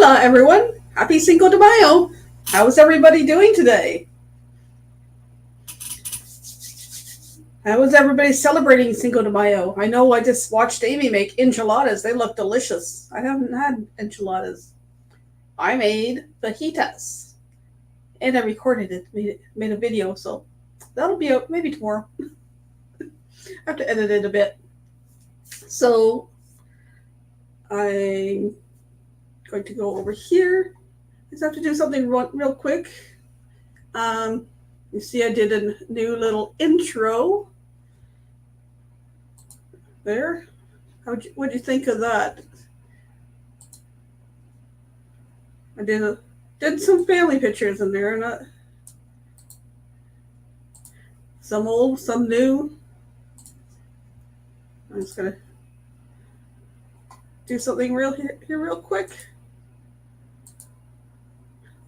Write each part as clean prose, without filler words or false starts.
Hola, everyone. Happy Cinco de Mayo. How is everybody doing today? How is everybody celebrating Cinco de Mayo? I know I just watched Amy make enchiladas. They look delicious. I haven't had enchiladas. I made fajitas. And I recorded it, made a video, so that'll be out maybe tomorrow. I have to edit it a bit. So I'm going to go over here. I just have to do something real quick. You see I did a new little intro there. What'd you think of that? I did some family pictures in there, not some old, some new. I'm just gonna do something here real quick.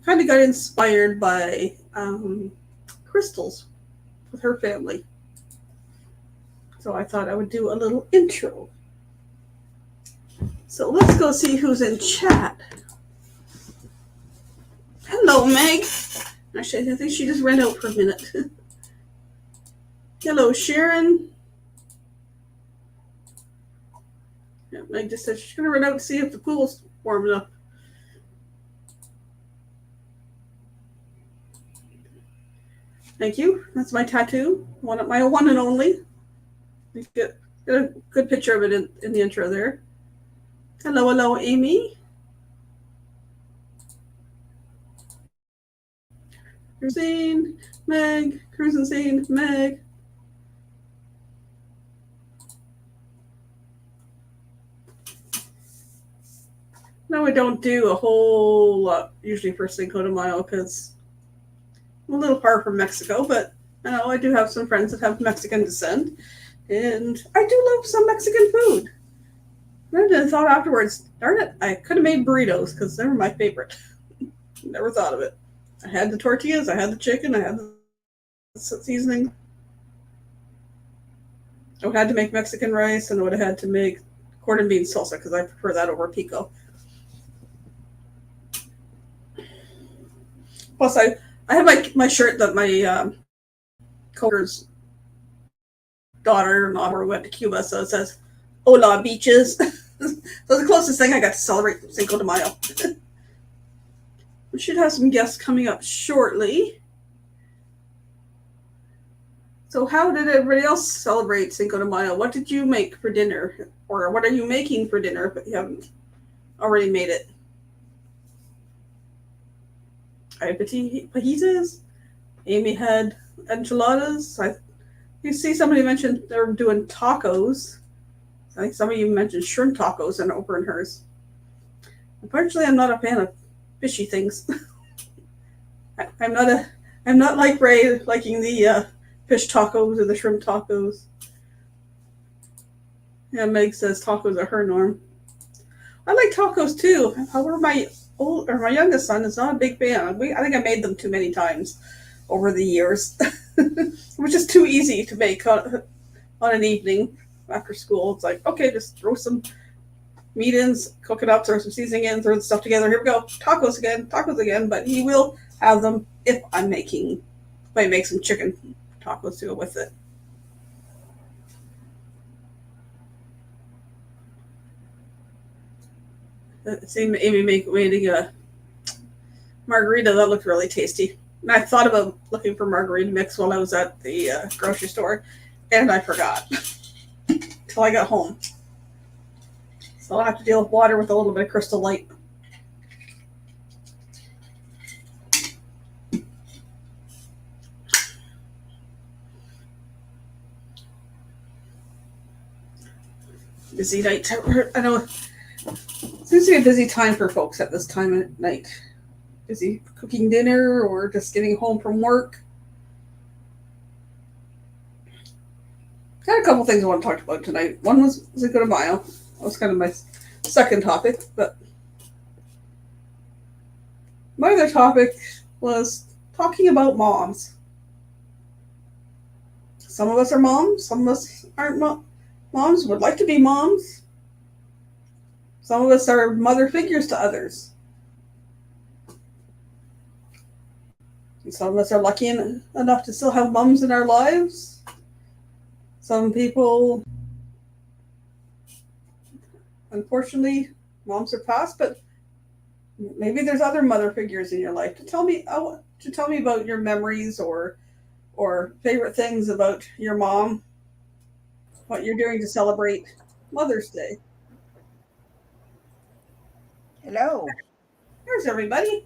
Kind of got inspired by Crystal's with her family. So I thought I would do a little intro. So let's go see who's in chat. Hello, Meg. Actually, I think she just ran out for a minute. Hello, Sharon. Yeah, Meg just said she's going to run out to see if the pool's warm enough. Thank you. That's my tattoo. My one and only. Get a good picture of it in the intro there. Hello, Amy. Cruising, Meg. Cruising scene, Meg. No, I don't do a whole lot usually for Cinco de Mayo because I'm a little far from Mexico, but I do have some friends that have Mexican descent, and I do love some Mexican food. And I thought afterwards, darn it, I could have made burritos because they were my favorite. Never thought of it. I had the tortillas, I had the chicken, I had the seasoning. I would have had to make Mexican rice, and I would have had to make corn and bean salsa because I prefer that over pico. Plus, I have my shirt that my coworker's daughter-in-law went to Cuba, so it says "Hola beaches." So the closest thing I got to celebrate Cinco de Mayo. We should have some guests coming up shortly. So how did everybody else celebrate Cinco de Mayo? What did you make for dinner? Or what are you making for dinner if you haven't already made it? I had fajitas. Amy had enchiladas. You see somebody mentioned they're doing tacos. I think some of you mentioned shrimp tacos and over in hers. Unfortunately, I'm not a fan of fishy things. I'm not like Ray liking the fish tacos or the shrimp tacos. Yeah, Meg says tacos are her norm. I like tacos too. However, my youngest son is not a big fan. I think I made them too many times over the years. It was just too easy to make on an evening after school. It's like, okay, just throw some meat in, cook it up, throw some seasoning in, throw the stuff together. Here we go. Tacos again. But he will have them if I make some chicken tacos to go with it. Same Amy making a margarita that looked really tasty. And I thought about looking for margarita mix while I was at the grocery store, and I forgot until I got home. So I'll have to deal with water with a little bit of Crystal Light. Busy night. I know it seems to be a busy time for folks at this time of night. Busy cooking dinner or just getting home from work. Got a couple things I want to talk about tonight. One was Cinco de Mayo. That was kind of my second topic, but my other topic was talking about moms. Some of us are moms, some of us aren't moms, would like to be moms. Some of us are mother figures to others. Some of us are lucky enough to still have moms in our lives. Some people, unfortunately, moms are passed, but maybe there's other mother figures in your life. To tell me about your memories or favorite things about your mom, what you're doing to celebrate Mother's Day. Hello. Here's everybody.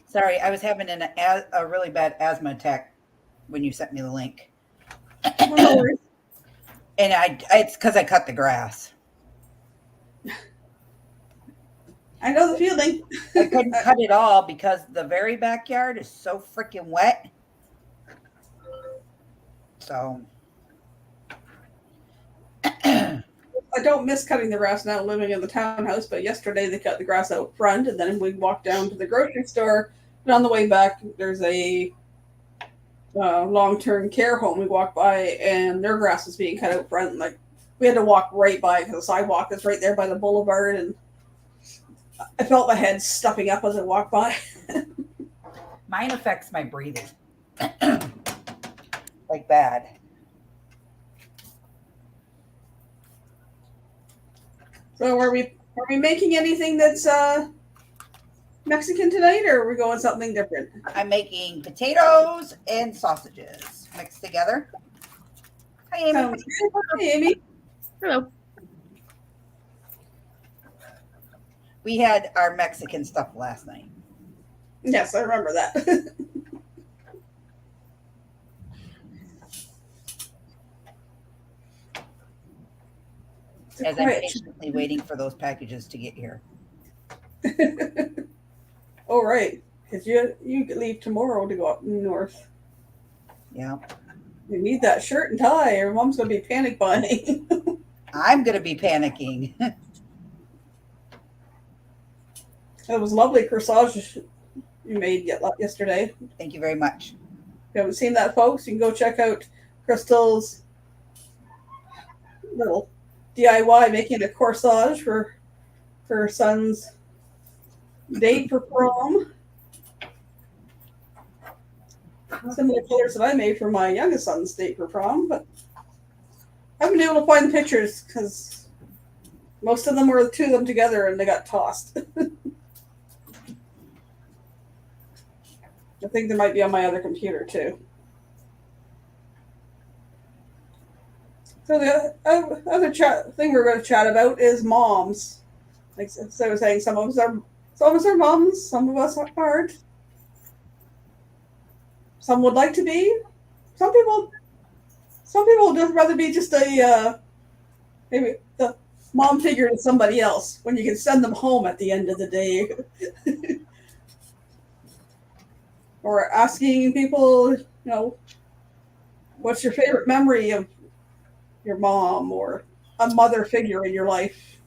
Sorry, I was having a really bad asthma attack when you sent me the link, Oh, no worries. and it's because I cut the grass. I know the feeling. I couldn't cut it all because the very backyard is so freaking wet. So I don't miss cutting the grass now living in the townhouse, but yesterday they cut the grass out front, and then we walked down to the grocery store. And on the way back, there's a long-term care home we walked by, and their grass was being cut out front. And, like, we had to walk right by because the sidewalk is right there by the boulevard, and I felt my head stuffing up as I walked by. mine affects my breathing like bad. So are we making anything that's Mexican tonight, or are we going something different? I'm making potatoes and sausages mixed together. Hi, Amy. Sounds good. Hey, Amy. Hello. We had our Mexican stuff last night. Yes, I remember that. As I'm patiently waiting for those packages to get here. Oh, right. Because you leave tomorrow to go up north. Yeah. You need that shirt and tie. Your mom's going to be panic buying. I'm going to be panicking. It was lovely corsage you made yesterday. Thank you very much. If you haven't seen that, folks, you can go check out Crystal's little DIY making a corsage for her son's date for prom. Similar colors that I made for my youngest son's date for prom, but I haven't been able to find the pictures because most of them were the two of them together and they got tossed. I think they might be on my other computer too. So the other thing we're going to chat about is moms. Like so I was saying, some of us are moms, some of us aren't. Some would like to be. Some people would just rather be just a maybe the mom figure to somebody else when you can send them home at the end of the day. Or asking people, what's your favorite memory of your mom or a mother figure in your life?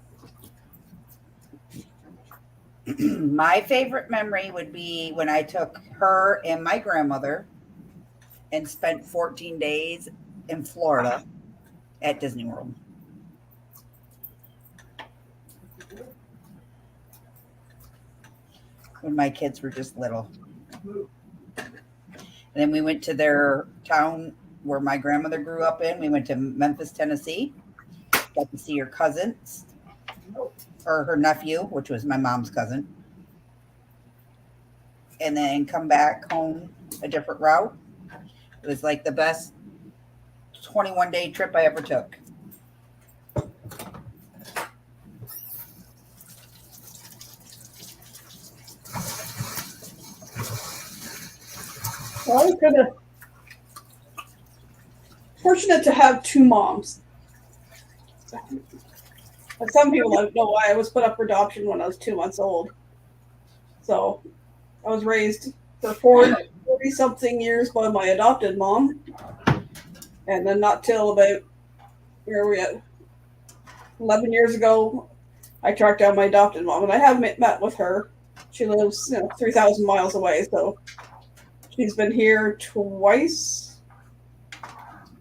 My favorite memory would be when I took her and my grandmother and spent 14 days in Florida at Disney World. When my kids were just little. And then we went to their town where my grandmother grew up in. We went to Memphis, Tennessee. Got to see her cousins, or her nephew, which was my mom's cousin. And then come back home a different route. It was like the best 21-day trip I ever took. Well, I was kind of fortunate to have two moms. But some people don't know why I was put up for adoption when I was 2 months old. So I was raised for 40-something years by my adopted mom. And then not till about, where are we at? 11 years ago, I tracked down my adopted mom. And I have met with her. She lives 3,000 miles away, so she's been here twice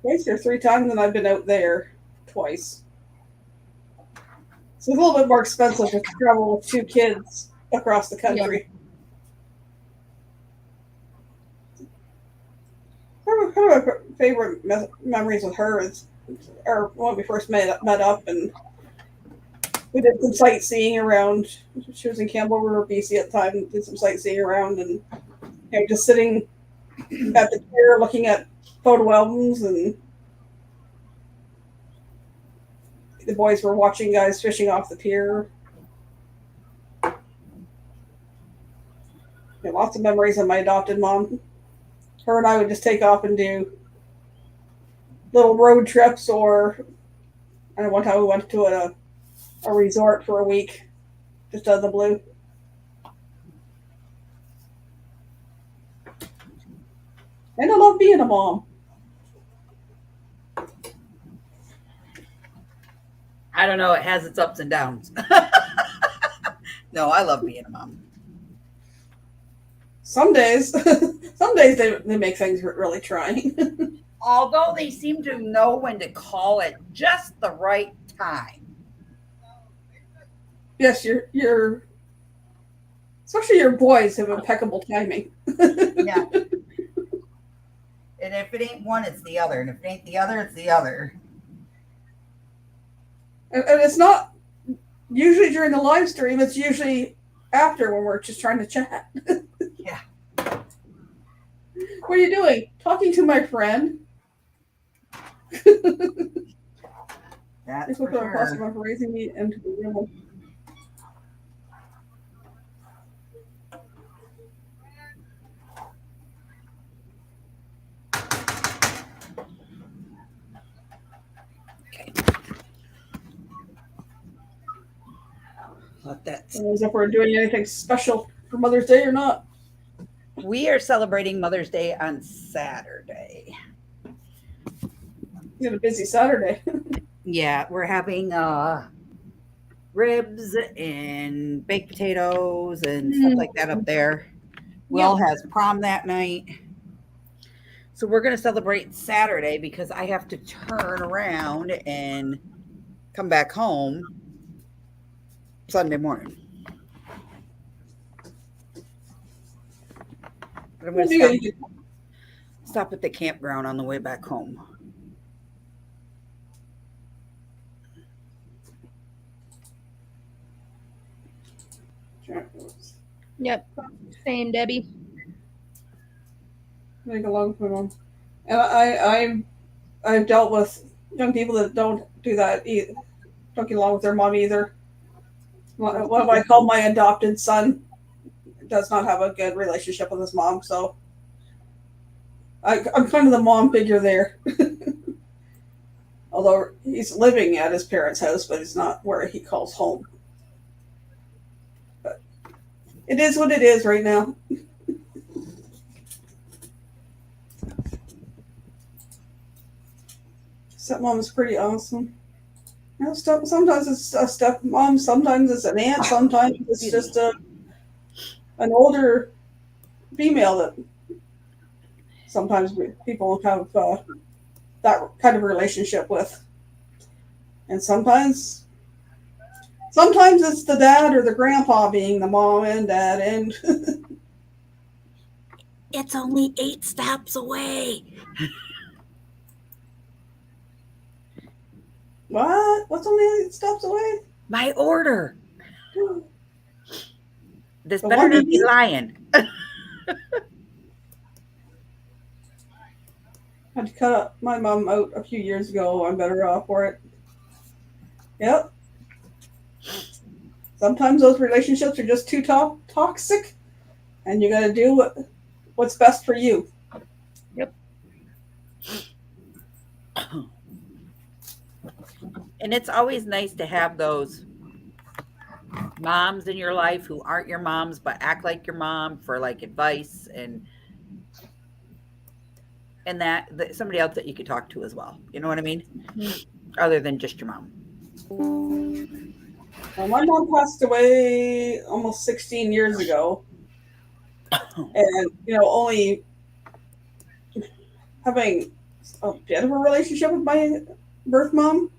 or 3 times, and I've been out there twice. So it's a little bit more expensive to travel with 2 kids across the country. kind of my favorite memories with her is, or when we first met up, and we did some sightseeing around. She was in Campbell River, BC at the time. Did some sightseeing around, and just sitting at the pier looking at photo albums, and the boys were watching guys fishing off the pier. Lots of memories of my adopted mom. Her and I would just take off and do little road trips, or one time we went to a resort for a week, just out of the blue. And I love being a mom. I don't know. It has its ups and downs. No, I love being a mom. Some days they make things really trying. Although they seem to know when to call it just the right time. Yes, your especially your boys have impeccable timing. Yeah. And if it ain't one, it's the other. And if it ain't the other, it's the other. And it's not usually during the live stream. It's usually after, when we're just trying to chat. Yeah. What are you doing? Talking to my friend. That's for sure. For raising me into the room. Okay. Let that. As if we're doing anything special for Mother's Day or not. We are celebrating Mother's Day on Saturday. You had a busy Saturday. Yeah, we're having ribs and baked potatoes and stuff like that up there. Will has prom that night. So we're going to celebrate Saturday because I have to turn around and come back home Sunday morning. But I'm going to stop at the campground on the way back home. Yep. Same, Debbie. Make a long one. And I've dealt with young people that don't do that either. Don't get along with their mom either. What I call my adopted son does not have a good relationship with his mom, so I'm kind of the mom figure there. Although he's living at his parents' house, but it's not where he calls home. But it is what it is right now. Stepmom is pretty awesome. You know, sometimes it's a stepmom, sometimes it's an aunt, sometimes it's just an older female that sometimes people have that kind of relationship with. And sometimes it's the dad or the grandpa being the mom and dad, and it's only 8 steps away. What? What's only 8 steps away? My order. This better not be lying. I had to cut my mom out a few years ago. I'm better off for it. Yep. Sometimes those relationships are just too toxic, and you got to do what's best for you. Yep. And it's always nice to have those moms in your life who aren't your moms but act like your mom for like advice and that somebody else that you could talk to as well. You know what I mean? Other than just your mom. Well, my mom passed away almost 16 years ago. And, only having a bit of a relationship with my birth mom.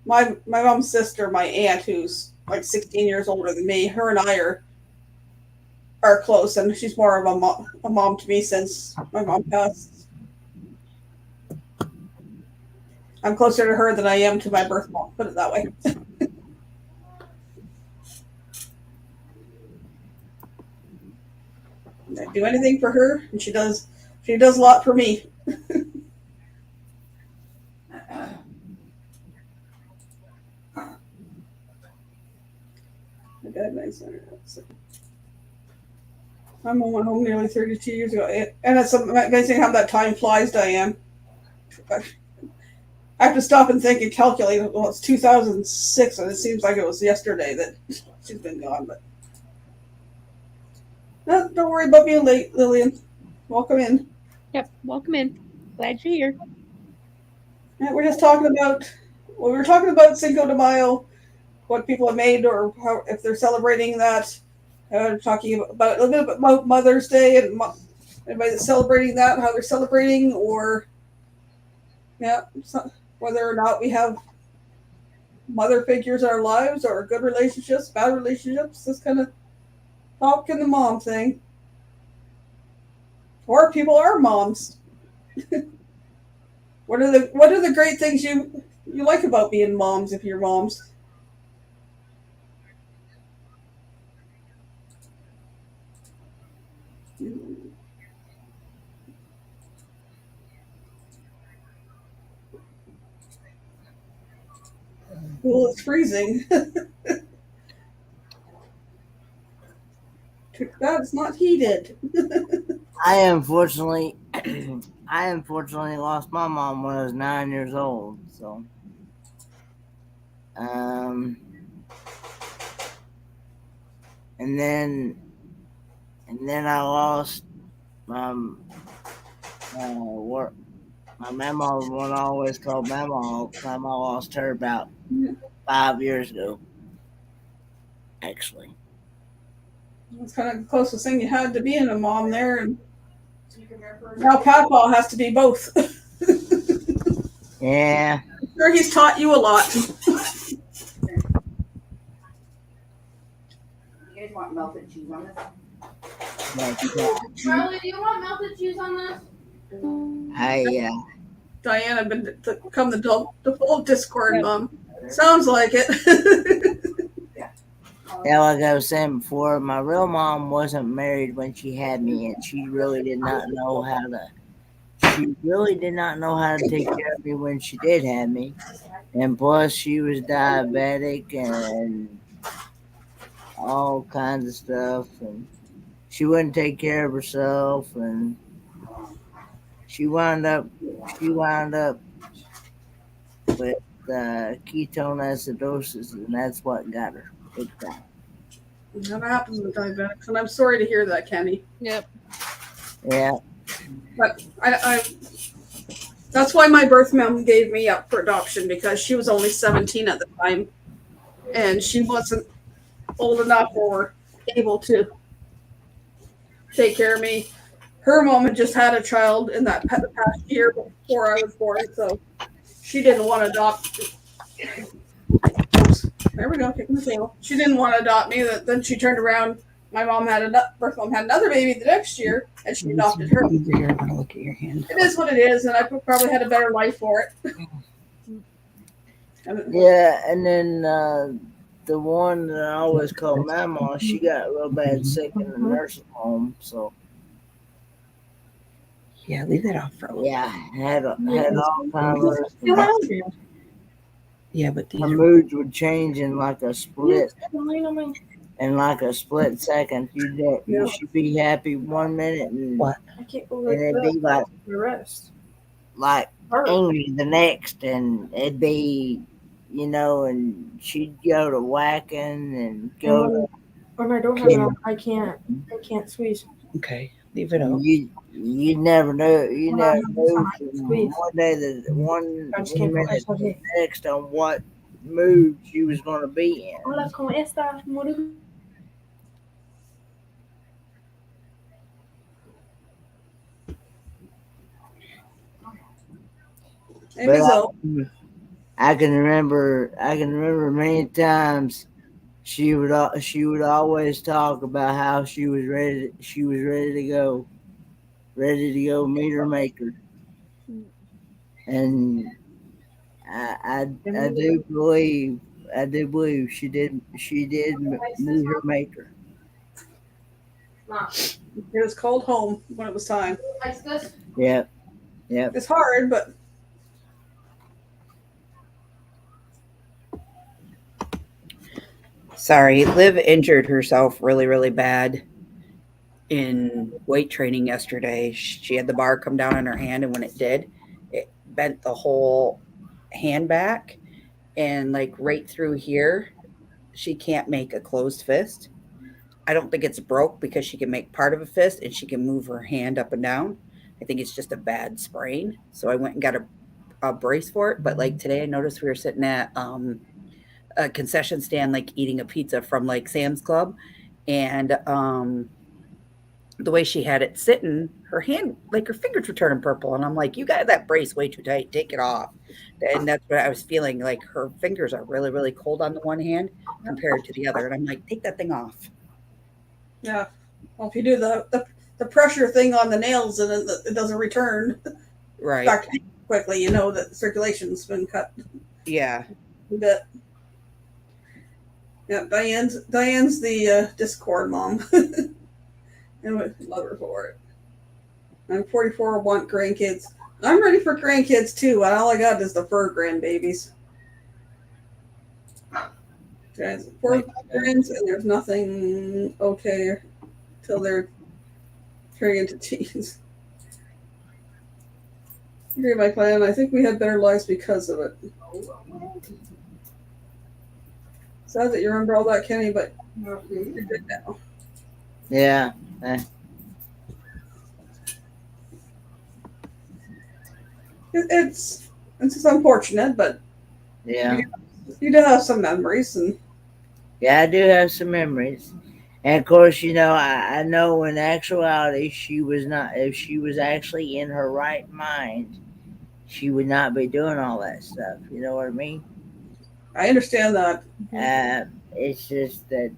My mom's sister, my aunt, who's like 16 years older than me, her and I are close, and she's more of a mom to me since my mom passed. I'm closer to her than I am to my birth mom. Put it that way. I do anything for her, and she does. She does a lot for me. My dad and I started. My mom went home nearly 32 years ago, and it's amazing how that time flies, Diane. I have to stop and think and calculate. Well, it's 2006, and it seems like it was yesterday that she's been gone. But no, don't worry about being late, Lillian. Welcome in. Yep. Welcome in. Glad you're here. Yeah, we're just talking about. Well, we were talking about Cinco de Mayo, what people have made, or how, if they're celebrating that. Talking about a little bit about Mother's Day and anybody that's celebrating that, how they're celebrating, or yeah, whether or not we have mother figures in our lives, or good relationships, bad relationships, this kind of talk and the mom thing. Or people are moms. What are the great things you like about being moms if you're moms? Well, it's freezing. That's not heated. I unfortunately lost my mom when I was 9 years old. So, and then I lost my work. My mama, one I always called Mama, all the time. I lost her about 5 years ago. Actually, It's kind of the closest thing you had to being a mom there, and now Papa has to be both. yeah. I'm sure he's taught you a lot. You guys want melted cheese on this? Charlie, do you want melted cheese on this? Diane, I've been become the default Discord mom. Sounds like it. Yeah, like I was saying before, my real mom wasn't married when she had me, and she really did not know how to take care of me when she did have me. And plus, she was diabetic and all kinds of stuff, and she wouldn't take care of herself, and she wound up with ketone acidosis, and that's what got her big time. That happens with diabetics, and I'm sorry to hear that, Kenny. Yep. Yeah. But I that's why my birth mom gave me up for adoption, because she was only 17 at the time, and she wasn't old enough or able to take care of me. Her mom had just had a child in that past year before I was born, so she didn't want to adopt. There we go, kicking the table. She didn't want to adopt me. Then she turned around. My birth mom had another baby the next year, and she adopted her. You're going to look at your hand. It is what it is, and I probably had a better life for it. Yeah, and then the one that I always called Mama, she got real bad sick in the nursing home, so. Yeah, leave that off for a while. Yeah, had Alzheimer's. Yeah, but these Her are moods would change in like a split second. She'd be happy 1 minute, and what? And it'd be like angry the next, and it'd be, and she'd go to whacking and go to. When I don't have it on, I can't squeeze. Okay, leave it off. You never know. You Well, never know it's from squeeze. one day to one I just can't put minute myself to in. the next on what mood she was going to be in. Hola, ¿cómo estás? Maybe so. I can remember many times she would always talk about how she was ready to go meet her maker. And I do believe she did meet her maker. It was cold home when it was time. Yep, yep. It's hard, but Sorry, Liv injured herself really, really bad in weight training yesterday. She had the bar come down on her hand, and when it did, it bent the whole hand back and like right through here. She can't make a closed fist. I don't think it's broke because she can make part of a fist and she can move her hand up and down. I think it's just a bad sprain. So I went and got a brace for it. But like today, I noticed we were sitting at a concession stand, like eating a pizza from like Sam's Club, and the way she had it sitting, her hand, like her fingers were turning purple. And I'm like, you got that brace way too tight. Take it off. And that's what I was feeling. Like her fingers are really, really cold on the one hand compared to the other. And I'm like, take that thing off. yeah. Well, if you do the pressure thing on the nails and it doesn't return Right. back quickly, you know that the circulation's been cut Yeah. a bit. Yeah, Diane's the Discord mom. And I love her for it. I'm 44, want grandkids. I'm ready for grandkids too, and all I got is the fur grandbabies. There's 4 grands, and there's nothing okay till they're turning into teens. Agree, my plan. I think we had better lives because of it. Sad that you remember all that, Kenny, but you're good now. Yeah. It's just unfortunate, but Yeah. you do have some memories, and Yeah, I do have some memories. And of course, I know in actuality she was not, if she was actually in her right mind, she would not be doing all that stuff. You know what I mean? I understand that. It's just that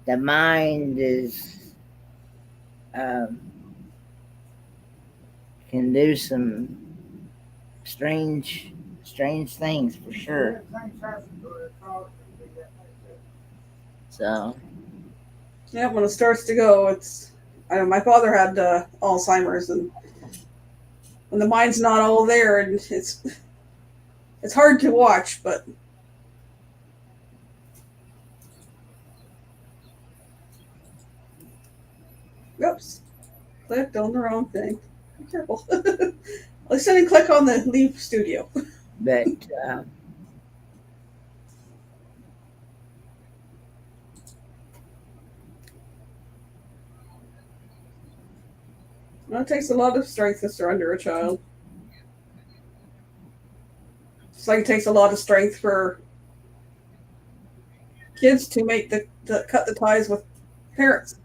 the mind is can do some strange things for sure. So Yeah, when it starts to go, it's. I know my father had Alzheimer's, and when the mind's not all there, and it's hard to watch, but. Oops, clicked on the wrong thing. Be careful. At least I didn't click on the leave studio. but Well, it takes a lot of strength to surrender a child. Just like it takes a lot of strength for kids to make to cut the ties with parents.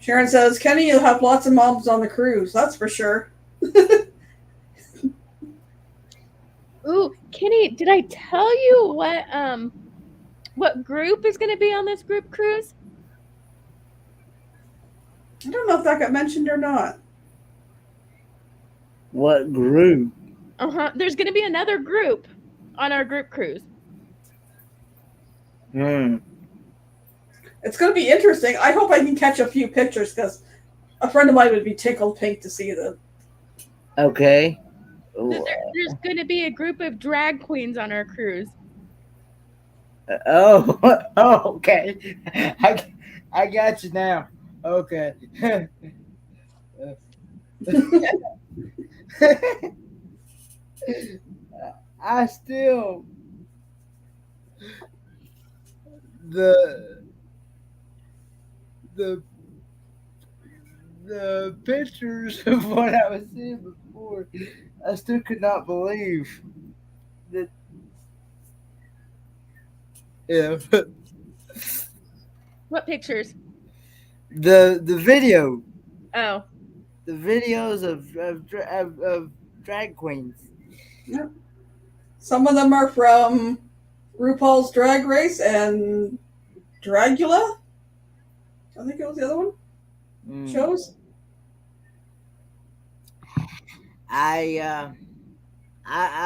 Sharon says, Kenny, you'll have lots of moms on the cruise. That's for sure. Ooh, Kenny, did I tell you what group is going to be on this group cruise? I don't know if that got mentioned or not. what group? There's going to be another group on our group cruise. It's going to be interesting. I hope I can catch a few pictures because a friend of mine would be tickled pink to see them. Okay. There's going to be a group of drag queens on our cruise. Oh, okay. I got you now. Okay. I still the pictures of what I was seeing before, I still could not believe that. Yeah. What pictures? The video, Oh, the videos of drag queens. Yep. Some of them are from RuPaul's Drag Race and Dragula. I think it was the other one. Shows. I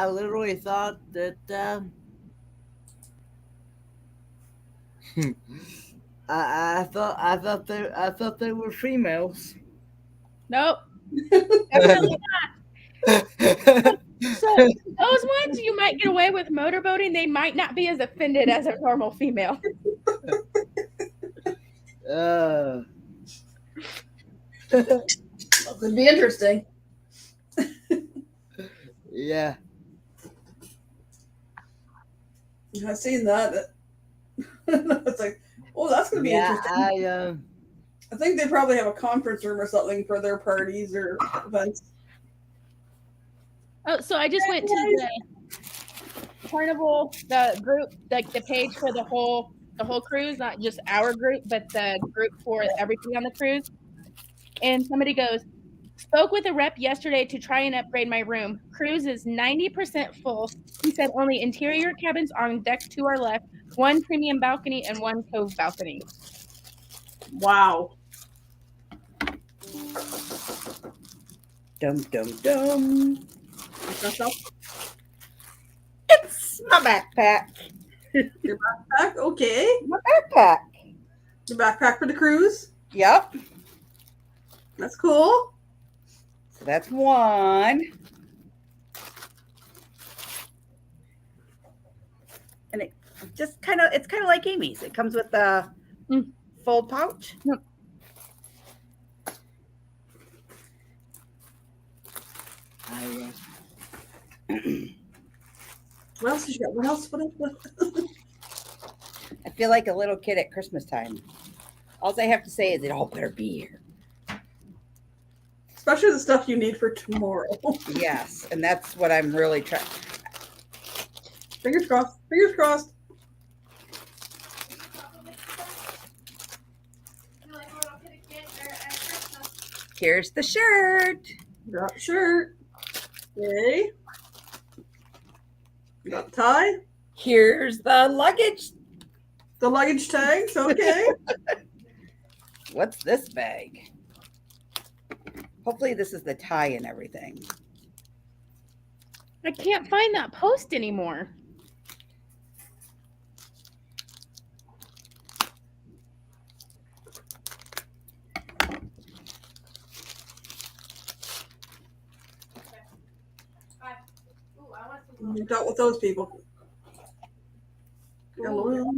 literally thought that I thought they were females. Nope, definitely. So those ones you might get away with motorboating. They might not be as offended as a normal female. uh, Well, could be interesting. yeah. I've seen that. It's like, oh, that's going to be Yeah, interesting. I think they probably have a conference room or something for their parties or events. Oh, so I just went to the carnival, the group, like the page for the whole cruise, not just our group, but the group for everything on the cruise. And somebody goes, spoke with a rep yesterday to try and upgrade my room. Cruise is 90% full. He said only interior cabins on deck to our left, one premium balcony and one cove balcony. Wow. Dum dum dum. That's all. It's my backpack. Your backpack? Okay. My backpack. Your backpack for the cruise? Yep. That's cool. So that's one. And it's kind of like Amy's. It comes with a fold pouch. What else did you got? What else? What? I feel like a little kid at Christmas time. All I have to say is it all better be here. Especially the stuff you need for tomorrow. Yes, and that's what I'm really trying. Fingers crossed. Fingers crossed. Here's the shirt. Got the shirt. Okay. Got the tie. Here's the luggage. The luggage tags. Okay. What's this bag? Hopefully this is the tie and everything. I can't find that post anymore. You dealt with those people. Hello.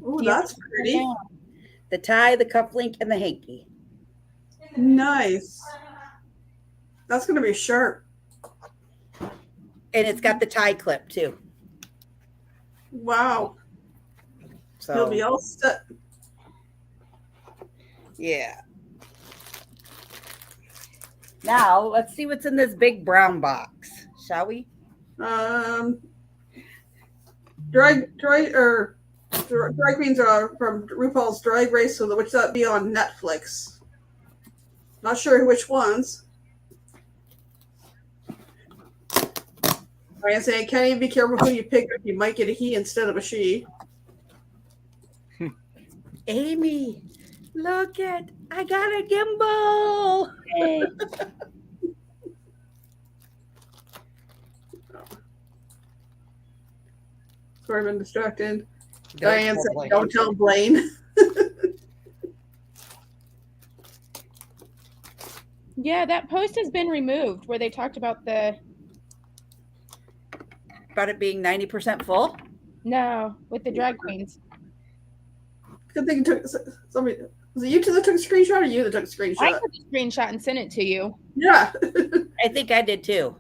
Oh, that's pretty. The tie, the cufflink, and the hanky. Nice. That's going to be sharp. And it's got the tie clip too. Wow. So He'll be all set. Yeah. Now let's see what's in this big brown box, shall we? Drag queens are from RuPaul's Drag Race, so which that be on Netflix. Not sure which ones. I say, Kenny, be careful who you pick up. You might get a he instead of a she. Amy, look at, I got a gimbal. Hey. Sorry, I've been distracted. Don't Diane tell said, Blaine. don't tell Blaine. Yeah, that post has been removed where they talked about About it being 90% full. with the drag queens. Good thing you took somebody. Was it you two that took a screenshot or you that took a screenshot? I took a screenshot and sent it to you. Yeah. I think I did too.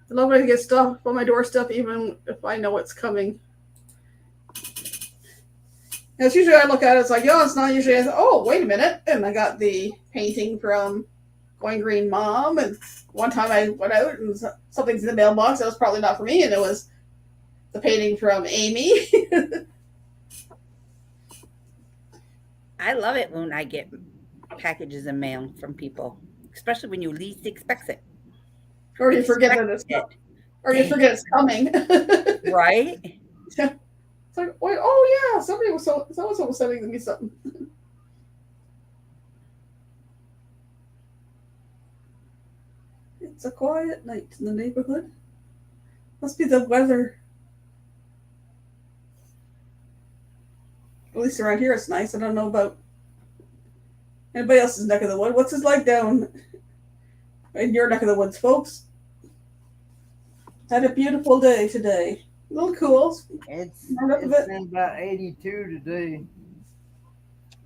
I love when I get stuff on my doorstep, even if I know it's coming. And it's usually I look at it, it's like, oh, it's not usually. I say, oh, wait a minute. And I got the painting from Going Green Mom. And one time I went out and something's in the mailbox that was probably not for me. And it was the painting from Amy. I love it when I get packages in mail from people, especially when you least expect it. Or you forget that it's coming. Or you forget it's coming. Right? It's like, wait, oh yeah, someone was sending me something. It's a quiet night in the neighborhood. Must be the weather. At least around here it's nice. I don't know about anybody else's neck of the wood. What's it like down in your neck of the woods, folks? Had a beautiful day today. A little cool. It's Right up a bit. been about 82 today.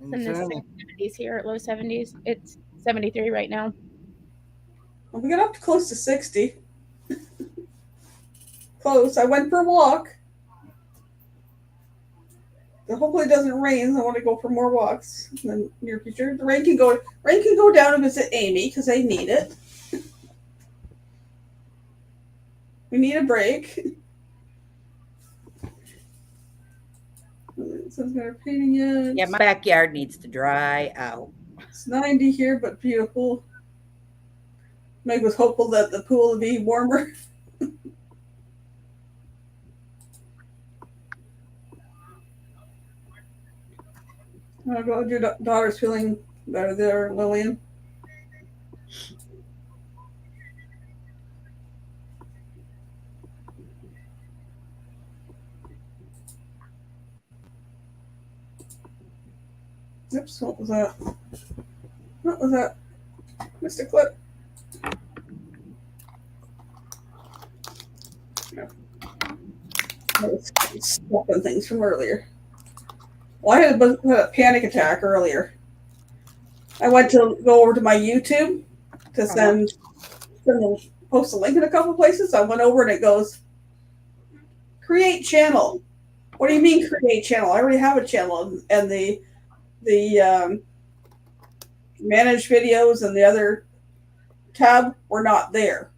It's in the sunny. 70s here, low 70s. It's 73 right now. Well, we got up to close to 60. Close. I went for a walk. Hopefully it doesn't rain. I want to go for more walks in the near future. The rain can go down and visit Amy because I need it. We need a break. It says they're painting it. Yeah, my backyard needs to dry out. It's 90 here, but beautiful. Meg was hopeful that the pool would be warmer. Oh, God, your daughter's feeling better there, Lillian. Oops, what was that? What was that? Mr. Clip. No. I was swapping things from earlier. Well, I had a panic attack earlier. I went to go over to my YouTube to post a link in a couple places. I went over and it goes, create channel. What do you mean create channel? I already have a channel, and the manage videos and the other tab were not there.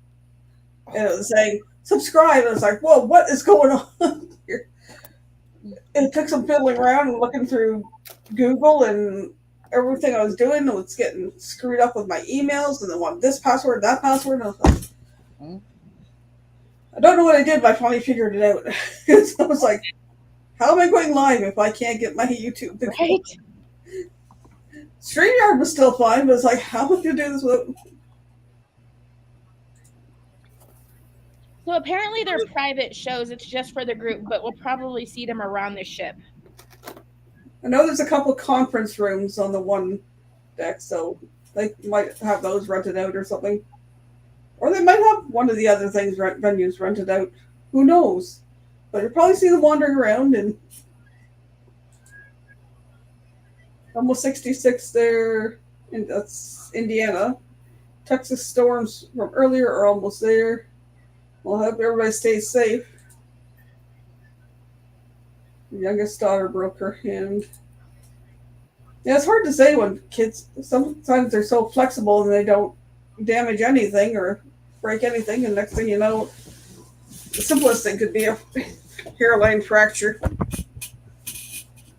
And it was saying subscribe. I was like, whoa, what is going on here? And it took some fiddling around and looking through Google, and everything I was doing was getting screwed up with my emails, and then want this password, that password. And I was like, I don't know what I did, but I finally figured it out. So I was like, how am I going live if I can't get my YouTube? Right? StreamYard was still fine, but it's like, how am I going to do this with? So apparently they're private shows. It's just for the group, but we'll probably see them around the ship. I know there's a couple conference rooms on the one deck, so they might have those rented out or something. Or they might have one of the other venues rented out. Who knows? But you'll probably see them wandering around, and almost 66 there. And that's Indiana. Texas storms from earlier are almost there. We'll hope everybody stays safe. The youngest daughter broke her hand. Yeah, it's hard to say when kids, sometimes they're so flexible and they don't damage anything or break anything, and next thing you know, the simplest thing could be a hairline fracture. I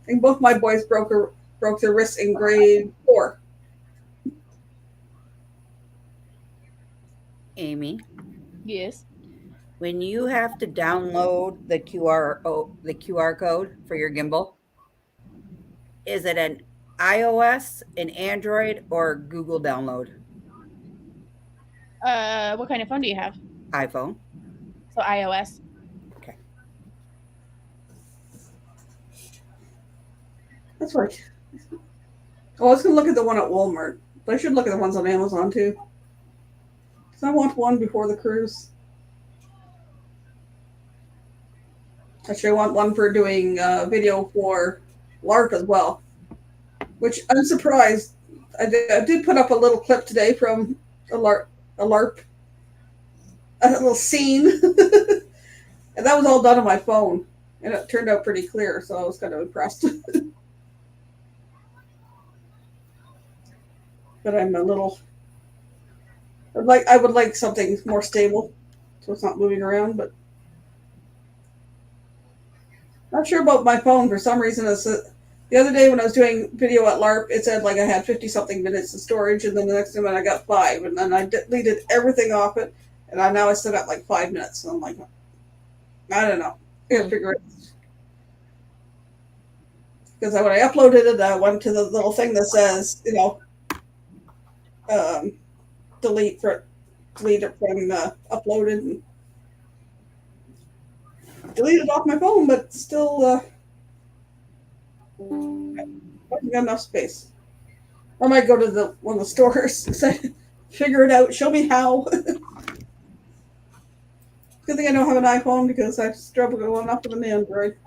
think both my boys broke their wrists in grade 4. Amy, Yes. when you have to download the QR code for your gimbal, is it an iOS, an Android, or Google download? What kind of phone do you have? iPhone. So iOS. Okay. That's right. Oh, I was going to look at the one at Walmart, but I should look at the ones on Amazon too. Because I want one before the cruise. Actually, I want one for doing video for LARP as well. Which I'm surprised. I did put up a little clip today from a LARP, a little scene. And that was all done on my phone. And it turned out pretty clear, so I was kind of impressed. But I'm a little... I would like something more stable, so it's not moving around, but... Not sure about my phone. For some reason, the other day when I was doing video at LARP, it said like I had 50-something minutes of storage, and then the next time I got 5, and then I deleted everything off it, and now I still got like 5 minutes. So I'm like, I don't know. I gotta figure it out. Because when I uploaded it, I went to the little thing that says, delete for delete it from uploaded and delete it off my phone, but still wasn't got enough space. I might go to the one of the stores, say, figure it out, show me how. Good thing I don't have an iPhone because I struggle going up with an Android.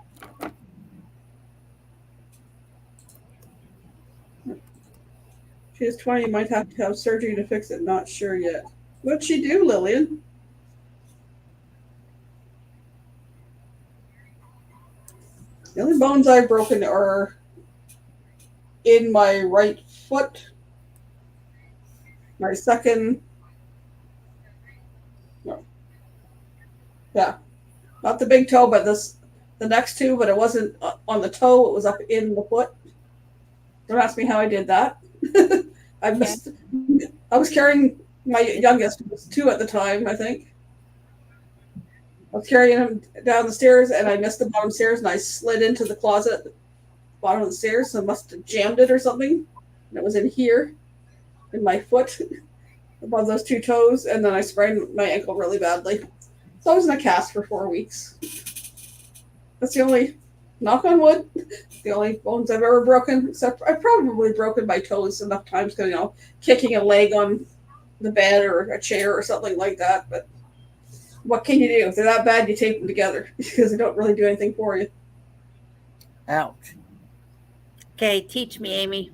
She is 20, might have to have surgery to fix it, not sure yet. What'd she do, Lillian? The only bones I've broken are in my right foot, my second, no, yeah, not the big toe, but the next two, but it wasn't on the toe, it was up in the foot. Don't ask me how I did that. I missed. I was carrying my youngest, who was 2 at the time, I think. I was carrying him down the stairs, and I missed the bottom stairs, and I slid into the closet at the bottom of the stairs, so I must have jammed it or something. And it was in here, in my foot, above those 2 toes, and then I sprained my ankle really badly. So I was in a cast for 4 weeks. That's the only, knock on wood, the only bones I've ever broken, except I've probably broken my toes enough times because, kicking a leg on the bed or a chair or something like that. But what can you do? If they're that bad, you tape them together because they don't really do anything for you. Ouch. Okay, teach me, Amy.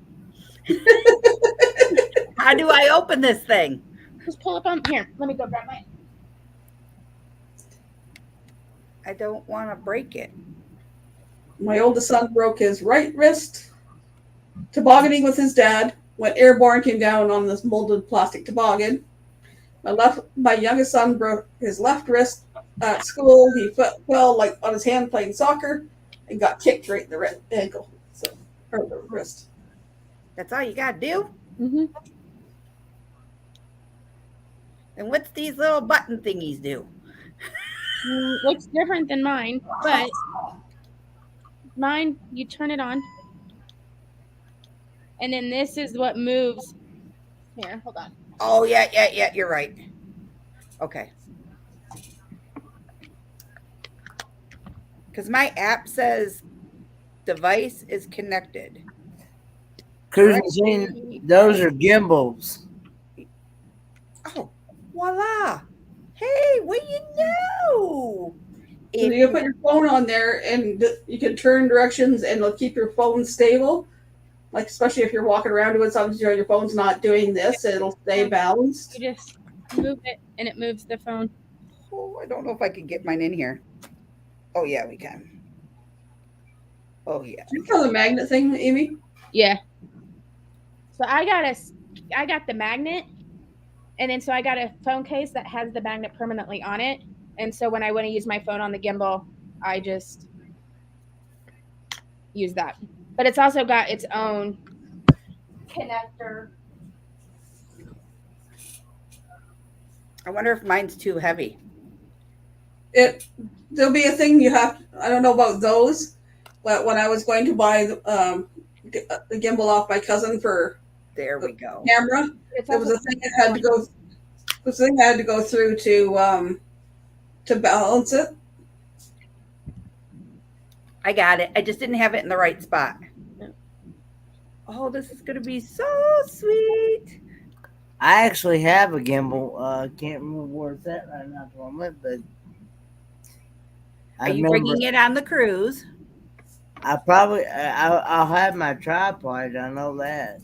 How do I open this thing? Just pull up on here. Let me go grab mine. I don't want to break it. My oldest son broke his right wrist tobogganing with his dad, went airborne, came down on this molded plastic toboggan. My youngest son broke his left wrist at school. He fell like on his hand playing soccer and got kicked right in the ankle, or the wrist. That's all you got to do? Mm-hmm. And what's these little button thingies do? Looks different than mine, but mine, you turn it on. And then this is what moves. Here, hold on. Oh, yeah, you're right. Okay. Because my app says device is connected. Cruising, those are gimbals. Oh, voila. Hey, what do you know? So you can put your phone on there and you can turn directions and it'll keep your phone stable. Like, especially if you're walking around with something, your phone's not doing this, it'll stay balanced. You just move it and it moves the phone. Oh, I don't know if I can get mine in here. Oh, yeah, we can. Oh, yeah. Do you know the magnet thing, Amy? Yeah. So I got the magnet, and then so I got a phone case that has the magnet permanently on it. And so when I want to use my phone on the gimbal, I just use that. But it's also got its own connector. I wonder if mine's too heavy. There'll be a thing you have. I don't know about those, but when I was going to buy the gimbal off my cousin for There we go. camera, there was a thing that had to go. The thing I had to go through to balance it. I got it. I just didn't have it in the right spot. Oh, this is going to be so sweet. I actually have a gimbal. Can't remember where it's at right now at the moment, but Are you bringing it on the cruise? I'll have my tripod. I know that.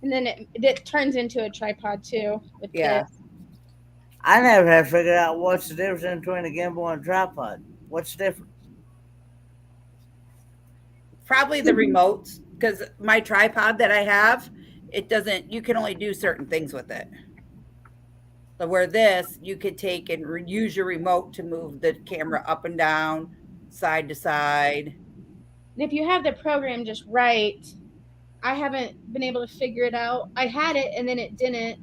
And then it turns into a tripod too. With Yeah. this. I never have figured out what's the difference between a gimbal and a tripod. What's the difference? Probably the remotes, because my tripod that I have, it doesn't, you can only do certain things with it. But where this, you could take and use your remote to move the camera up and down, side to side. And if you have the program just right, I haven't been able to figure it out. I had it and then it didn't.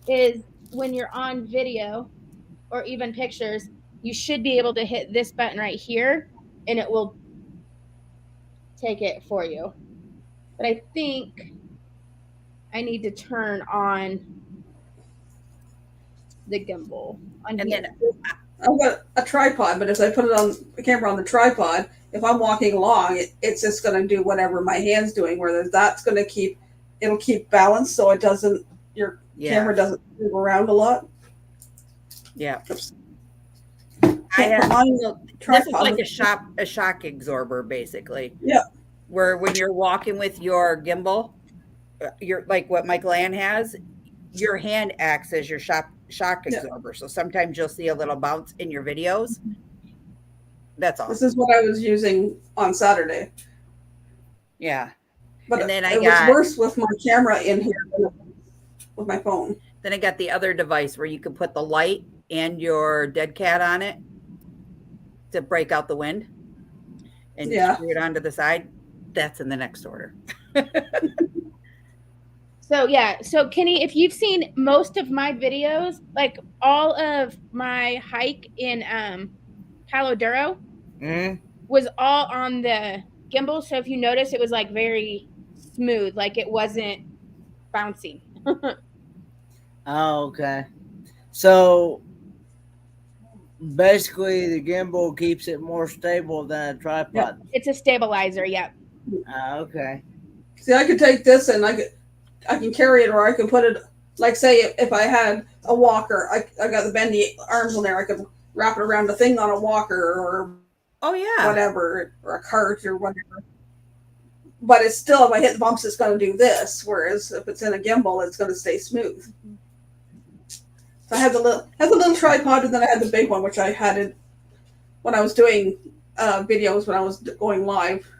Is when you're on video or even pictures, you should be able to hit this button right here and it will take it for you. But I think I need to turn on the gimbal on And here. then I've got a tripod, but if I put it on the camera on the tripod, if I'm walking along, it's just going to do whatever my hand's doing. Where that's going to it'll keep balance, so it doesn't. Your camera doesn't move around a lot. Yeah. Oops. I have mine this is like a shock absorber, basically. Yeah. Where when you're walking with your gimbal, you're like what Michael Ann has, your hand acts as your shock absorber. So sometimes you'll see a little bounce in your videos. That's all. This is what I was using on Saturday. Yeah. But and then it was worse with my camera in here than with my phone. Then I got the other device where you can put the light and your dead cat on it to break out the wind and screw it onto the side. That's in the next order. So Kenny, if you've seen most of my videos, like all of my hike in Palo Duro was all on the gimbal. So if you notice, it was like very smooth, like it wasn't bouncing. Oh, okay. So basically, the gimbal keeps it more stable than a tripod. Yep. It's a stabilizer. Yep. Okay. See, I could take this and I can carry it, or I can put it. Like, say, if I had a walker, I got the bendy arms on there. I could wrap it around the thing on a walker, or whatever, or a cart or whatever. But it's still, if I hit the bumps, it's going to do this. Whereas if it's in a gimbal, it's going to stay smooth. So I had the little tripod, and then I had the big one, which I had it when I was doing videos when I was going live,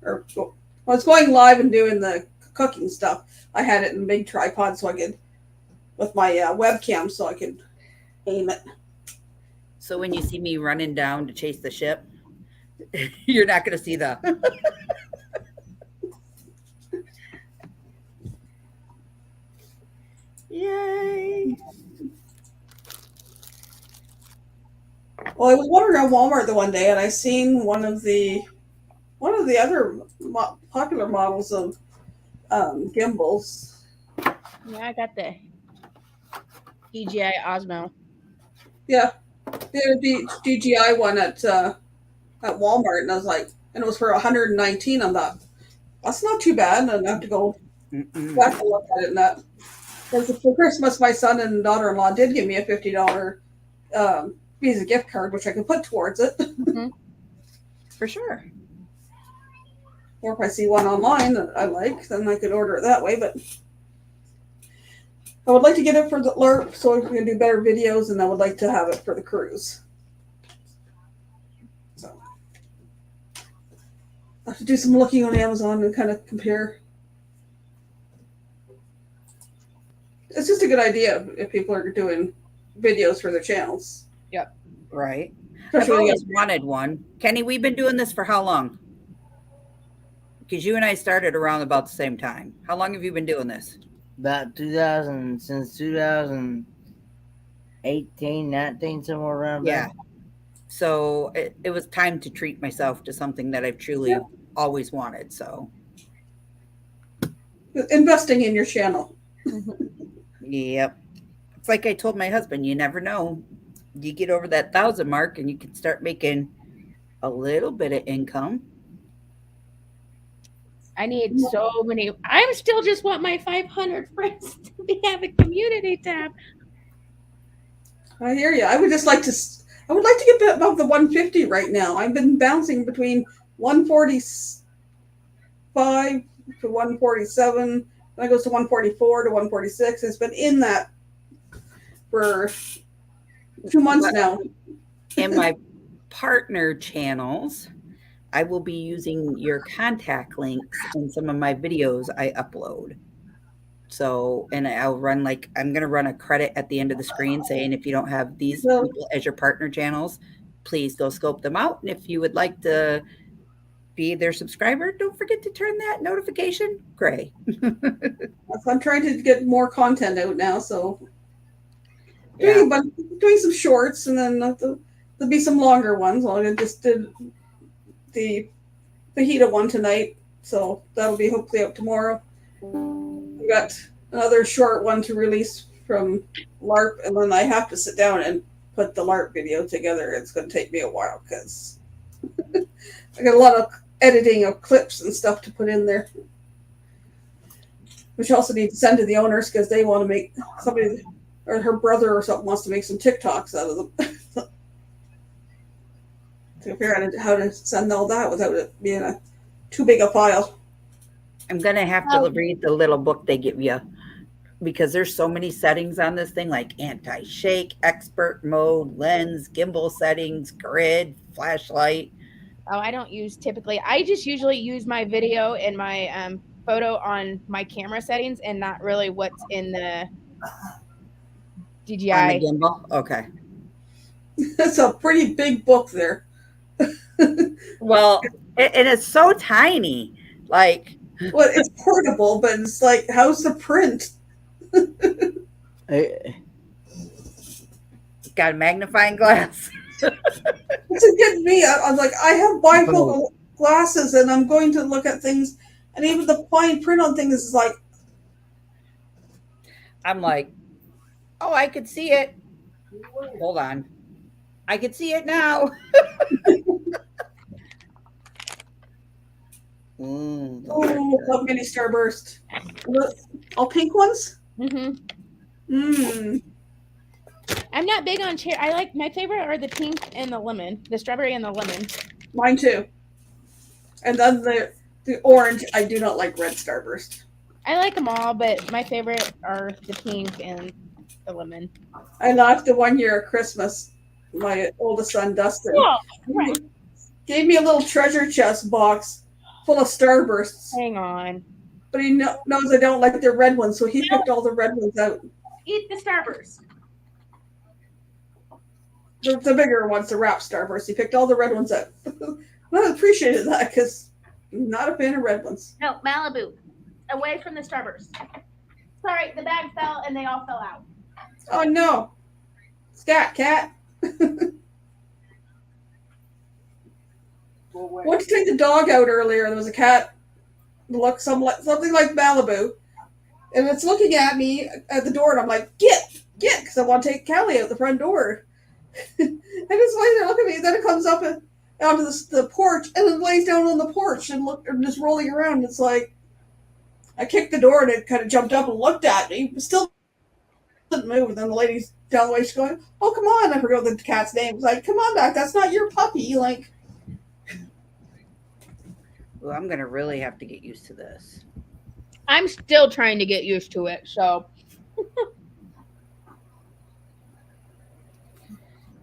or when I was going live and doing the cooking stuff. I had it in a big tripod, so I could, with my webcam, so I could aim it. So when you see me running down to chase the ship, you're not going to see the. Yay! Well, I was wandering around Walmart the one day, and I seen one of the other popular models of gimbals. Yeah, I got the DJI Osmo. Yeah, the DJI one at Walmart, and I was like, and it was for $119. I thought that's not too bad. And I have to go back and look at it. And that, because for Christmas, my son and daughter-in-law did give me a $50 Visa gift card, which I could put towards it. For sure. Or if I see one online that I like, then I could order it that way. But I would like to get it for the LERP so we can do better videos, and I would like to have it for the cruise. So I have to do some looking on Amazon and kind of compare. It's just a good idea if people are doing videos for their channels. Yep. Right. I've always wanted one. Kenny, we've been doing this for how long? Because you and I started around about the same time. How long have you been doing this? About 2000, since 2018, 19, somewhere around there. Yeah. So it was time to treat myself to something that I've truly always wanted. So investing in your channel. Yep. It's like I told my husband, you never know. You get over that 1,000 mark and you can start making a little bit of income. I need so many. I still just want my 500 friends to have a community tab. I hear you. I would like to get above the 150 right now. I've been bouncing between 145 to 147. Then it goes to 144 to 146. It's been in that for 2 months now. In my partner channels, I will be using your contact links in some of my videos I upload. So, and I'll run I'm going to run a credit at the end of the screen saying if you don't have these people as your partner channels, please go scope them out. And if you would like to be their subscriber, don't forget to turn that notification gray. I'm trying to get more content out now, so doing some shorts, and then there'll be some longer ones. I just did the fajita one tonight, so that'll be hopefully out tomorrow. We got another short one to release from LARP, and then I have to sit down and put the LARP video together. It's going to take me a while because I got a lot of editing of clips and stuff to put in there, which I also need to send to the owners because they want to make somebody or her brother or something wants to make some TikToks out of them. To figure out how to send all that without it being too big a file. I'm gonna have to read the little book they give you because there's so many settings on this thing, like anti-shake, expert mode, lens, gimbal settings, grid, flashlight. Oh, I don't use typically. I just usually use my video and my photo on my camera settings, and not really what's in the DJI. On the gimbal? Okay. It's a pretty big book there. Well, and it's so tiny. Like, well, it's portable, but it's like, how's the print? Got a magnifying glass. It's getting me. I'm like, I have bifocal glasses, and I'm going to look at things, and even the fine print on things is like. I'm like, oh, I could see it. Hold on. I could see it now. Love mini starburst. All pink ones? I'm not big on cherry. I like, my favorite are the pink and the lemon, the strawberry and the lemon. Mine too. And then the orange, I do not like red starburst. I like them all, but my favorite are the pink and the lemon. I laughed the one year at Christmas. My oldest son, Dustin, gave me a little treasure chest box full of starbursts. Hang on. But he knows I don't like the red ones, so he picked all the red ones out. Eat the starburst. The bigger ones, the wrap starburst. He picked all the red ones out. I appreciated that because I'm not a fan of red ones. No, Malibu. Away from the starburst. Sorry, the bag fell and they all fell out. Oh no. Scat cat. Went to take the dog out earlier. There was a cat, something like Malibu, and it's looking at me at the door, and I'm like, get, because I want to take Callie out the front door. And it's laying there looking at me. Then it comes up onto the porch, and it lays down on the porch and just rolling around. It's like I kicked the door, and it kind of jumped up and looked at me. Still didn't move. And then the lady's down the way. She's going, "Oh, come on!" I forgot the cat's name. It's like, "Come on back. That's not your puppy." Like. Well, I'm going to really have to get used to this. I'm still trying to get used to it, so.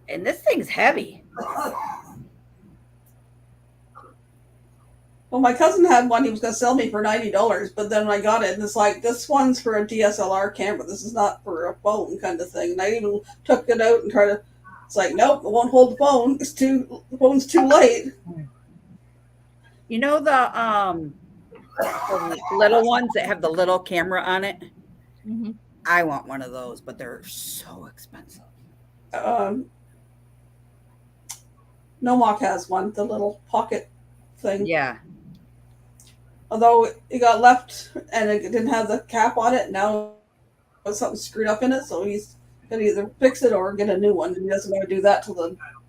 And this thing's heavy. Well, my cousin had one he was going to sell me for $90, but then I got it, and it's like, this one's for a DSLR camera. This is not for a phone kind of thing. And I even took it out and tried to, it's like, nope, it won't hold the phone. The phone's too light. You know the little ones that have the little camera on it? Mm-hmm. I want one of those, but they're so expensive. Nomok has one, the little pocket thing. Yeah. Although it got left and it didn't have the cap on it, now there's something screwed up in it, so he's going to either fix it or get a new one. And he doesn't want to do that till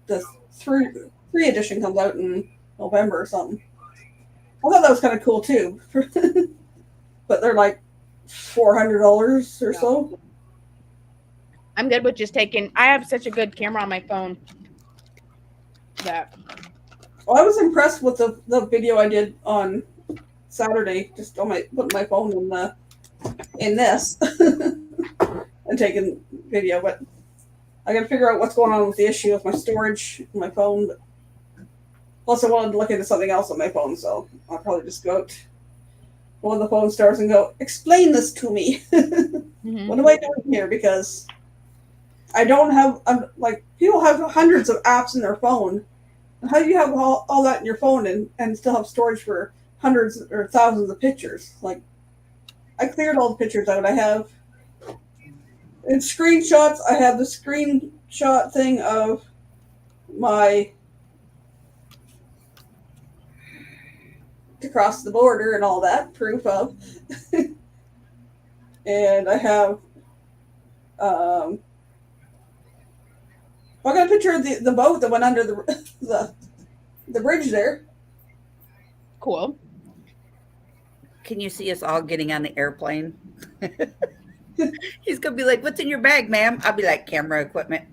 the 3 edition comes out in November or something. I thought that was kind of cool too, but they're like $400 or so. I'm good with just taking. I have such a good camera on my phone that. Well, I was impressed with the video I did on Saturday, just on putting my phone in this and taking video. But I got to figure out what's going on with the issue with my storage on my phone. But plus, I wanted to look into something else on my phone, so I'll probably just go to one of the phone stores and go, explain this to me. Mm-hmm. What am I doing here? Because I don't have, people have hundreds of apps in their phone. How do you have all that in your phone and still have storage for hundreds or thousands of pictures? Like, I cleared all the pictures out. I have, in screenshots, I have the screenshot thing of my to cross the border and all that, proof of. And I have Um, I got a picture of the boat that went under the bridge there. Cool. Can you see us all getting on the airplane? He's gonna be like, "What's in your bag, ma'am?" I'll be like, "Camera equipment."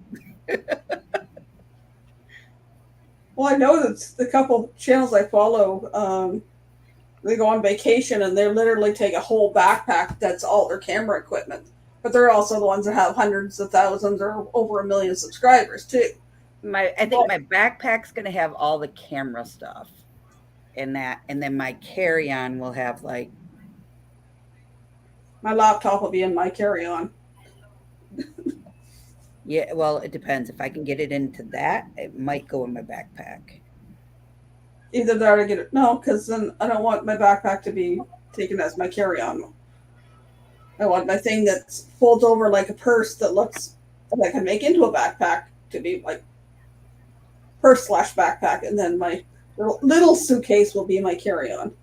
Well, I know that the couple channels I follow, they go on vacation and they literally take a whole backpack that's all their camera equipment. But they're also the ones that have hundreds of thousands or over 1 million subscribers too. I think my backpack's gonna have all the camera stuff in that, and then my carry-on will have like. My laptop will be in my carry-on. Yeah, well, it depends. If I can get it into that, it might go in my backpack. Either that or get it. No, because then I don't want my backpack to be taken as my carry-on. I want my thing that folds over like a purse that I can make into a backpack to be like purse / backpack, and then my little suitcase will be my carry-on.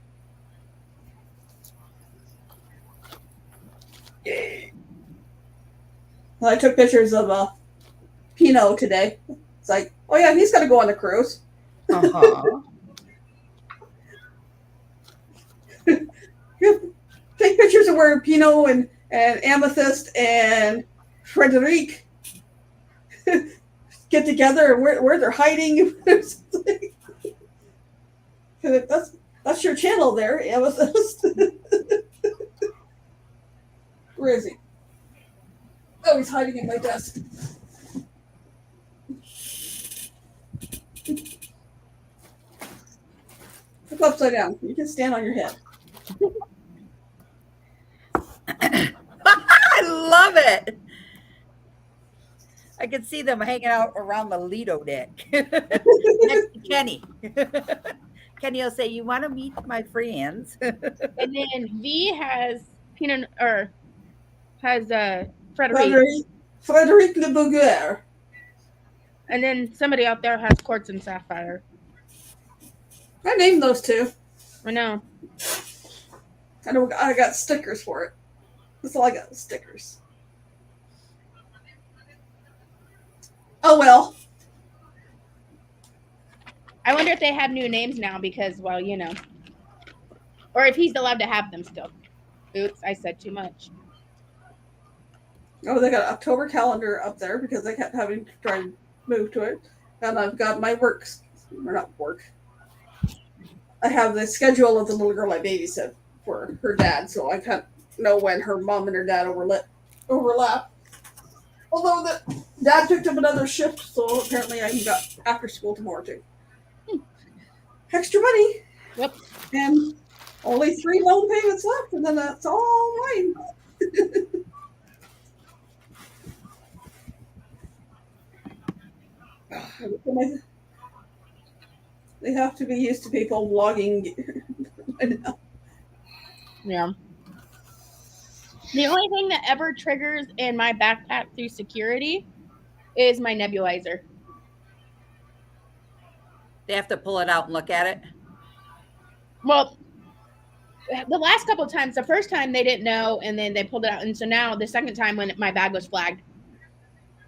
And I took pictures of Pinot today. It's like, oh yeah, he's got to go on the cruise. Uh-huh. Take pictures of where Pinot and Amethyst and Frederic get together and where they're hiding. That's your channel there, Amethyst. Where is he? Oh, he's hiding in my desk. Look upside down. You can stand on your head. I love it. I can see them hanging out around the Lido deck next to Kenny. Kenny will say, "You want to meet my friends?" And then V has Pinot or has Frederic Le Bourguer. And then somebody out there has Quartz and Sapphire. I named those two. I know. I got stickers for it. That's all I got, stickers. Oh well. I wonder if they have new names now because, well, or if he's allowed to have them still. Oops, I said too much. Oh, they got an October calendar up there because they kept having to try and move to it. And I've got my not work. I have the schedule of the little girl I babysit for her dad, so I can't know when her mom and her dad overlap. Although the dad picked up another shift, so apparently I got after school tomorrow too. Extra money. Yep. And only 3 loan payments left, and then that's all mine. They have to be used to people vlogging. I know. Yeah. The only thing that ever triggers in my backpack through security is my nebulizer. They have to pull it out and look at it. Well, the last couple of times, the first time they didn't know, and then they pulled it out, and so now the second time when my bag was flagged,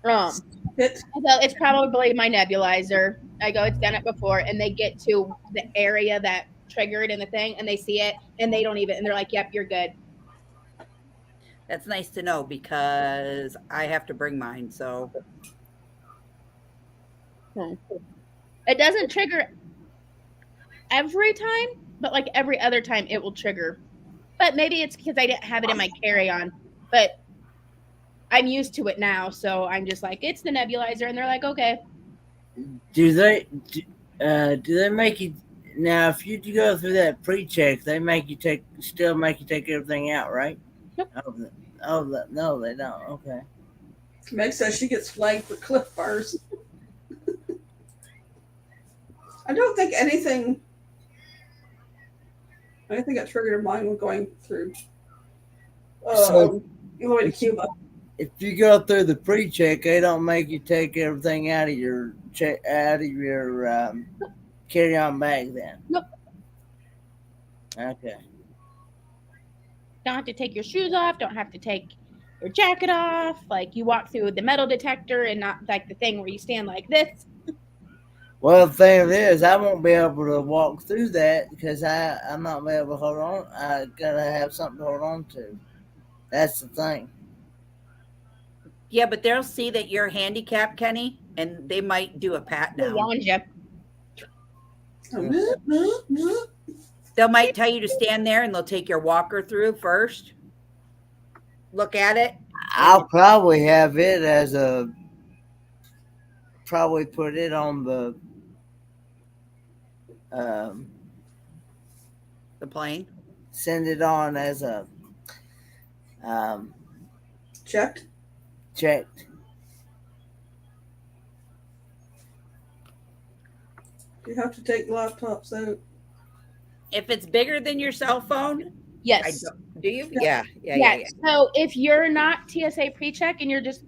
so it's probably my nebulizer. I go, it's done it before, and they get to the area that triggered in the thing, and they see it, and they don't even, and they're like, "Yep, you're good." That's nice to know because I have to bring mine. So it doesn't trigger every time, but like every other time it will trigger. But maybe it's because I didn't have it in my carry-on, but I'm used to it now, so I'm just like, it's the nebulizer, and they're like, okay. Do they make you now? If you go through that pre-check, they still make you take everything out, right? Nope. No, they don't. Okay. Meg says she gets flagged for Cliff Bars. I don't think anything got triggered in mine when going through all the way to Cuba. If you go through the pre-check, they don't make you take everything out of your carry-on bag then. Nope. Okay. Don't have to take your shoes off. Don't have to take your jacket off, like you walk through the metal detector and not like the thing where you stand like this. Well, the thing is, I won't be able to walk through that because I'm not be able to hold on. I gotta have something to hold on to. That's the thing. Yeah, but they'll see that you're handicapped, Kenny, and they might do a pat They'll down. wand you. They might tell you to stand there and they'll take your walker through first. Look at it. I'll probably have it as a. Probably put it on um, The plane. send it on as a Checked. checked. You have to take laptops out. If it's bigger than your cell phone, Yes. do you? Yeah. So if you're not TSA pre-check and you're just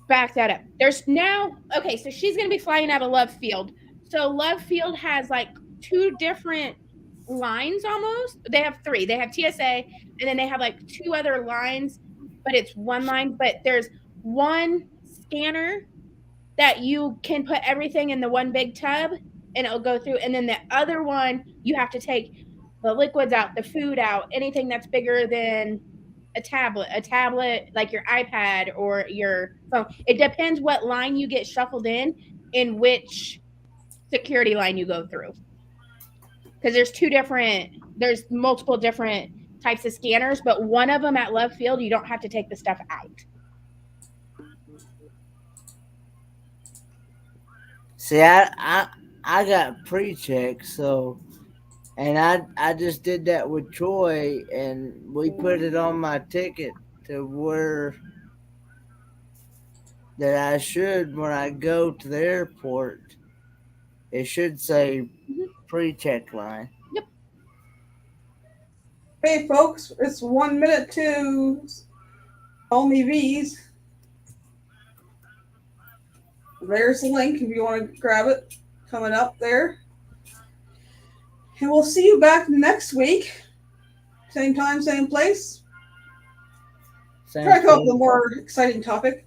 back that up. There's now so she's gonna be flying out of Love Field. So Love Field has like two different lines almost. They have three. They have TSA and then they have like two other lines, but it's one line. But there's one scanner that you can put everything in the one big tub and it'll go through. And then the other one, you have to take the liquids out, the food out, anything that's bigger than a tablet like your iPad or your phone. It depends what line you get shuffled in which security line you go through. Because there's multiple different types of scanners, but one of them at Love Field, you don't have to take the stuff out. See, I got pre-check, so, and I just did that with Troy, and we put it on my ticket to where that I should, when I go to the airport, it should say pre-check line. Yep. Hey, folks, it's 1 minute to Only V's. There's the link if you want to grab it. Coming up there. And we'll see you back next week. Same time, same place. Try to come up with a more exciting topic.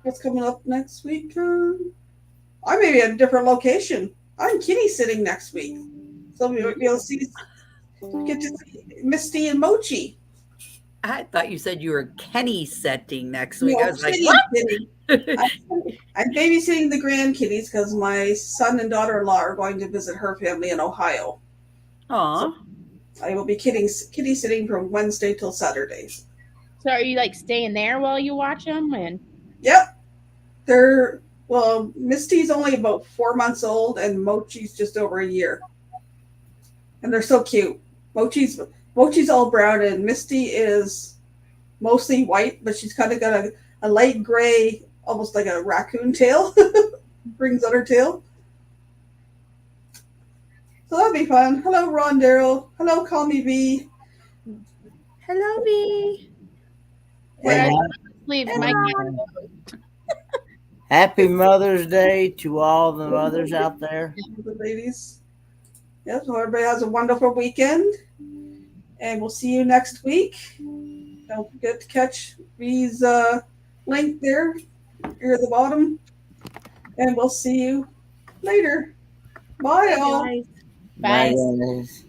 What's coming up next week? I may be at a different location. I'm kitty sitting next week. So you'll get to see Misty and Mochi. I thought you said you were Kenny setting next week. No, I was like, kitty what? sitting. I'm babysitting the grandkitties because my son and daughter-in-law are going to visit her family in Ohio. Aw. So I will be kitty sitting from Wednesday till Saturdays. So are you like staying there while you watch them? And Yep. Misty's only about 4 months old and Mochi's just over a year. And they're so cute. Mochi's all brown and Misty is mostly white, but she's kind of got a light gray, almost like a raccoon tail. Rings on her tail. So that'll be fun. Hello, Ron Darrow. Hello, Call Me V. Hello, V. And leave my happy Mother's Day to all the mothers out there. The ladies. Yep, so everybody has a wonderful weekend. And we'll see you next week. Don't forget to catch V's link there here at the bottom. And we'll see you later. Bye, all. Bye. Bye, guys.